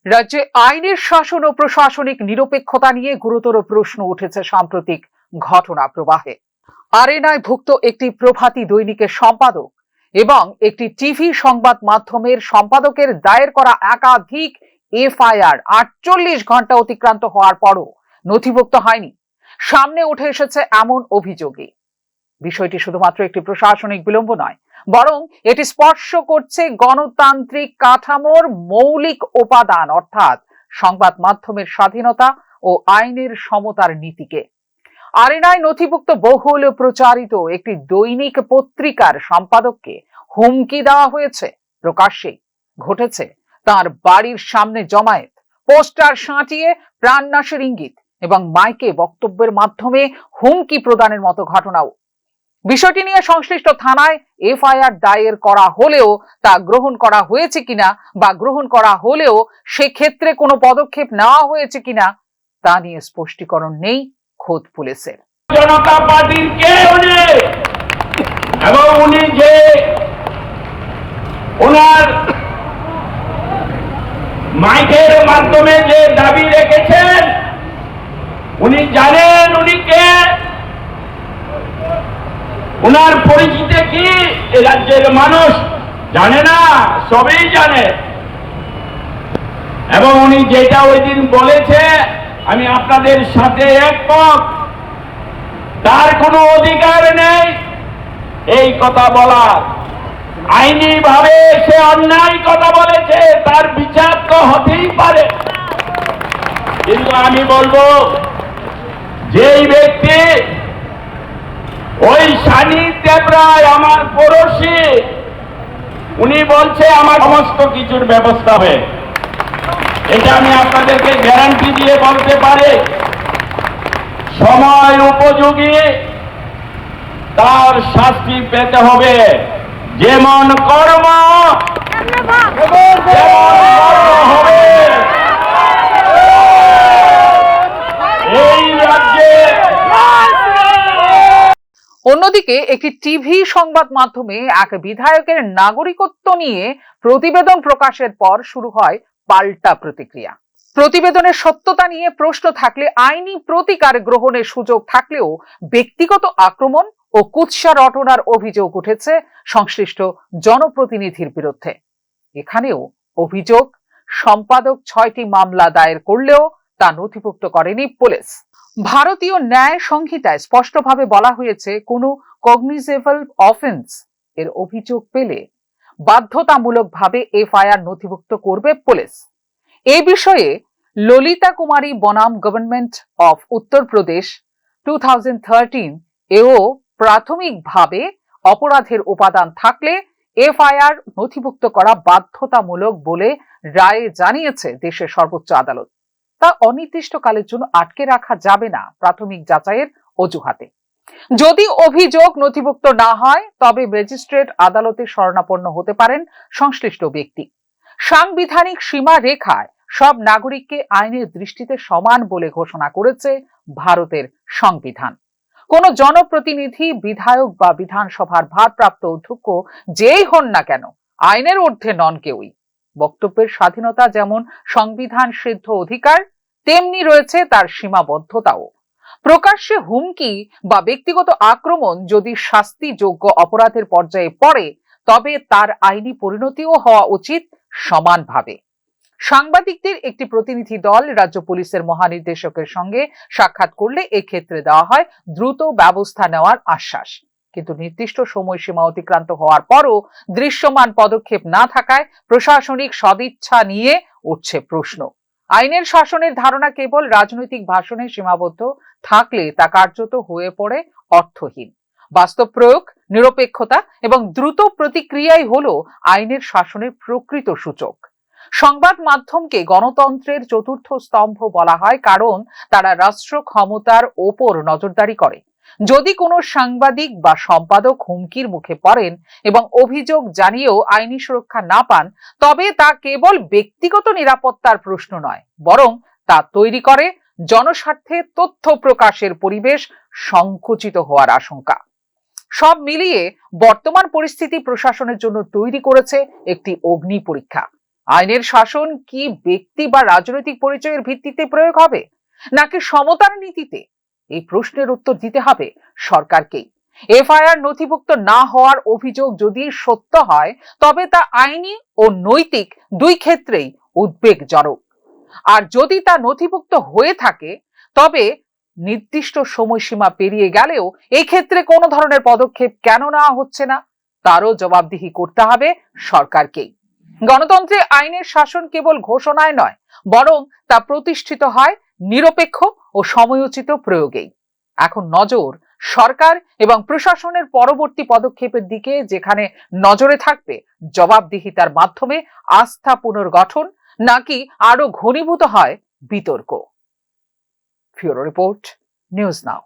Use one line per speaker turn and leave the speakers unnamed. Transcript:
রাজ্যে আইনের শাসন ও প্রশাসনিক নিরপেক্ষতা নিয়ে গুরুতর প্রশ্ন উঠেছে সাম্প্রতিক ঘটনা প্রবাহে। আরেনায় ভুক্ত একটি প্রভাতী দৈনিকের সম্পাদক এবং একটি টিভি সংবাদ মাধ্যমের সম্পাদকের দায়ের করা একাধিক এফআইআর 48 ঘন্টা অতিক্রান্ত হওয়ার পরও নথিভুক্ত হয়নি। সামনে উঠে এসেছে এমন অভিযোগে বিষয়টি শুধুমাত্র একটি প্রশাসনিক বিলম্ব নয়, বরং এটি স্পর্শ করছে গণতান্ত্রিক কাঠামোর মৌলিক উপাদান অর্থাৎ সংবাদ মাধ্যমের স্বাধীনতা ও আইনের সমতার নীতিকে। আরেনায় নথিভুক্ত বহুল প্রচারিত একটি দৈনিক পত্রিকার সম্পাদককে হুমকি দেওয়া হয়েছে। প্রকাশ্যে ঘটেছে তার বাড়ির সামনে জমায়েত, পোস্টার সাঁটিয়ে প্রাণনাশের ইঙ্গিত এবং মাইকে বক্তব্যের মাধ্যমে হুমকি প্রদানের মতো ঘটনাও। বিষয়টি নিয়ে সংশ্লিষ্ট থানায় এফআইআর দায়ের করা হলেও তা গ্রহণ করা হয়েছে কিনা বা গ্রহণ করা হলেও সেক্ষেত্রে কোনো পদক্ষেপ নেওয়া হয়েছে কিনা তা নিয়ে স্পষ্টীকরণ নেই খোদ পুলিশের।
জনতা পার্টির কে উনি এবং উনি যে ওনার মাইকের মাধ্যমে যে দাবি রেখেছেন, উনি জানেন উনি কে, উনার পরিচিতি কি এ রাজ্যের মানুষ জানে না, সবই জানে। এবং উনি যেটা ওই দিন বলেছে আমি আপনাদের সাথে একমত, তার কোনো অধিকার নেই এই কথা বলার। আইনি ভাবে সে অন্যায় কথা বলেছে, তার বিচার তো হতেই পারে। কিন্তু আমি বলবো যেই ব্যক্তি ওই সানি দেবরায় আমার পড়োশি, উনি বলছে আমার সমস্ত কিছুর ব্যবস্থা হবে, এটা আমি আপনাদেরকে গ্যারান্টি দিয়ে বলতে পারি। সময় উপযোগী তার শাস্তি পেতে হবে, যেমন কর্ম হবে। এই রাজ্যে
অন্যদিকে একটি টিভি সংবাদ মাধ্যমে এক বিধায়কের নাগরিকত্ব নিয়ে প্রতিবেদন প্রকাশের পর শুরু হয় পাল্টা প্রতিক্রিয়া। প্রতিবেদনের সত্যতা নিয়ে প্রশ্ন থাকলে আইনি প্রতিকার গ্রহণের সুযোগ থাকলেও ব্যক্তিগত আক্রমণ ও কুৎসা রটনার অভিযোগ উঠেছে সংশ্লিষ্ট জনপ্রতিনিধির বিরুদ্ধে। এখানেও অভিযোগ, সম্পাদক 6টি মামলা দায়ের করলেও তা নথিভুক্ত করেনি পুলিশ। ভারতীয় ন্যায় সংহিতায় স্পষ্টভাবে বলা হয়েছে কোনো কগনিজেবল অফেন্স এর অভিযোগ পেলে বাধ্যতামূলকভাবে এফআইআর নথিভুক্ত করবে পুলিশ। এ বিষয়ে ললিতা কুমারী বনাম গভর্নমেন্ট অফ উত্তরপ্রদেশ 2013 এও প্রাথমিকভাবে অপরাধের উপাদান থাকলে এফআইআর নথিভুক্ত করা বাধ্যতামূলক বলে রায়ে জানিয়েছে দেশের সর্বোচ্চ আদালত। তা অনির্দিষ্টকালের জন্য আটকে রাখা যাবে না প্রাথমিক যাচাইয়ের অজুহাতে। যদি অভিযোগ নথিভুক্ত না হয় তবে ম্যাজিস্ট্রেট আদালতে শরণাপন্ন হতে পারেন সংশ্লিষ্ট ব্যক্তি। সাংবিধানিক সীমা রেখায় সব নাগরিককে আইনের দৃষ্টিতে সমান বলে ঘোষণা করেছে ভারতের সংবিধান। কোন জনপ্রতিনিধি, বিধায়ক বা বিধানসভার ভারপ্রাপ্ত অধ্যক্ষ যেই হন না কেন আইনের ঊর্ধ্বে নন কেউই। বক্তব্যের স্বাধীনতা যেমন সংবিধান সিদ্ধ অধিকার, তেমনি রয়েছে তার সীমাবদ্ধতাও। প্রকাশ্যে হুমকি বা ব্যক্তিগত আক্রমণ যদি শাস্তিযোগ্য অপরাধের পর্যায়ে পড়ে তবে তার আইনি পরিণতিও হওয়া উচিত সমানভাবে। সাংবাদিকদের একটি প্রতিনিধি দল রাজ্য পুলিশের মহানির্দেশকের সঙ্গে সাক্ষাৎ করলে এক্ষেত্রে দেওয়া হয় দ্রুত ব্যবস্থা নেওয়ার আশ্বাস। কিন্তু নির্দিষ্ট সময়সীমা অতিক্রান্ত হওয়ার পরও দৃশ্যমান পদক্ষেপ না থাকায় প্রশাসনিক সদিচ্ছা নিয়ে উঠছে প্রশ্ন। আইনের শাসনের ধারণা কেবল রাজনৈতিক ভাষণে সীমাবদ্ধ থাকলে তা কার্যত হয়ে পড়ে অর্থহীন। বাস্তব প্রয়োগ, নিরপেক্ষতা এবং দ্রুত প্রতিক্রিয়াই হলো আইনের শাসনের প্রকৃত সূচক। সংবাদ মাধ্যমকে গণতন্ত্রের চতুর্থ স্তম্ভ বলা হয় কারণ তারা রাষ্ট্র ক্ষমতার ওপর নজরদারি করে। যদি কোনো সাংবাদিক বা সম্পাদক হুমকির মুখে পড়েন এবং অভিযোগ জানিয়েও আইনি সুরক্ষা না পান তবে তা কেবল ব্যক্তিগত নিরাপত্তার প্রশ্ন নয়, বরং তা তৈরি করে জনস্বার্থে তথ্য প্রকাশের পরিবেশ সংকুচিত হওয়ার আশঙ্কা। সব মিলিয়ে বর্তমান পরিস্থিতি প্রশাসনের জন্য তৈরি করেছে একটি অগ্নি পরীক্ষা। আইনের শাসন কি ব্যক্তি বা রাজনৈতিক পরিচয়ের ভিত্তিতে প্রয়োগ হবে নাকি সমতার নীতিতে? এই প্রশ্নের উত্তর দিতে হবে সরকারকেই। এফআইআর নথিভুক্ত না হওয়ার অভিযোগ যদি সত্য হয় তবে তা আইনি ও নৈতিক দুই ক্ষেত্রেই উদ্বেগজনক। আর যদি তা নথিভুক্ত হয়ে থাকে তবে নির্দিষ্ট সময়সীমা পেরিয়ে গেলেও এই ক্ষেত্রে কোনো ধরনের পদক্ষেপ কেন নেওয়া হচ্ছে না তারও জবাবদিহি করতে হবে সরকারকেই। গণতন্ত্রে আইনের শাসন কেবল ঘোষণায় নয়, বরং তা প্রতিষ্ঠিত হয় নিরপেক্ষ ও সময়োচিত প্রয়োগেই। এখন নজর সরকার এবং প্রশাসনের পরবর্তী পদক্ষেপের দিকে, যেখানে নজরে থাকবে জবাবদিহিতার মাধ্যমে আস্থা পুনর্গঠন নাকি আরো ঘনীভূত হয় বিতর্ক। Bureau report, news now.